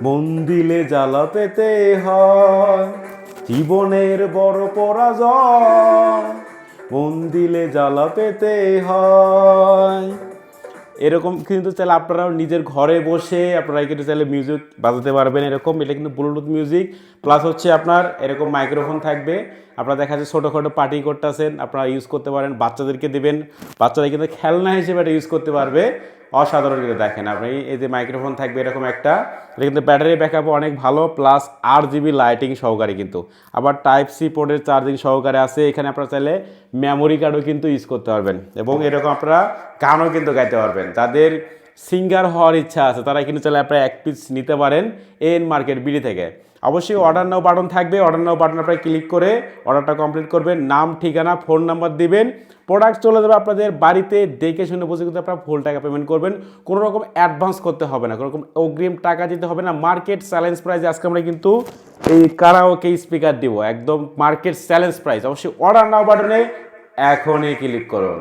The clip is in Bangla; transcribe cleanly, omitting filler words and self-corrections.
মন দিলে জ্বালা পেতে হয় জীবনের বড় পরাজয়, মন দিলে জ্বালা পেতে হয়। এরকম কিন্তু চাইলে আপনারাও নিজের ঘরে বসে আপনারা কিন্তু চাইলে মিউজিক বাজাতে পারবেন। এরকম এটা কিন্তু ব্লুটুথ মিউজিক প্লাস হচ্ছে আপনার এরকম মাইক্রোফোন থাকবে। আপনারা দেখা যাচ্ছে ছোটোখাটো পার্টি করতেছেন, আপনারা ইউজ করতে পারেন, বাচ্চাদেরকে দেবেন, বাচ্চারা কিন্তু খেলনা হিসেবে এটা ইউজ করতে পারবে। অসাধারণ কিন্তু দেখেন আপনি এই যে মাইক্রোফোন থাকবে এরকম একটা, এটা কিন্তু ব্যাটারি ব্যাকআপও অনেক ভালো, প্লাস 8 GB লাইটিং সহকারে কিন্তু আবার টাইপ সি পোর্টের চার্জিং সহকারে আছে। এখানে আপনারা চাইলে মেমোরি কার্ডও কিন্তু ইউজ করতে পারবেন এবং এরকম আপনারা গানও কিন্তু গাইতে পারবেন। যাদের সিঙ্গার হওয়ার ইচ্ছা আছে তারা কিন্তু চাইলে আপনারা এক পিস নিতে পারেন এন মার্কেট বিডি থেকে। অবশ্যই অর্ডার নাও বাটন থাকবে, অর্ডার নাও বাটন আপনারা ক্লিক করে অর্ডারটা কমপ্লিট করবেন, নাম ঠিকানা ফোন নাম্বার দিবেন, প্রোডাক্ট চলে যাবে আপনাদের বাড়িতে। দেখে শুনে বুঝে কিন্তু আপনারা ফুল টাকা পেমেন্ট করবেন, কোনো রকম অ্যাডভান্স করতে হবে না, কোনো রকম অগ্রিম টাকা দিতে হবে না। মার্কেট চ্যালেঞ্জ প্রাইস আজকে আমরা কিন্তু এই কারাওকে স্পিকার দিব, একদম মার্কেট চ্যালেঞ্জ প্রাইস। অবশ্যই অর্ডার নাও বাটনে এখনই ক্লিক করুন।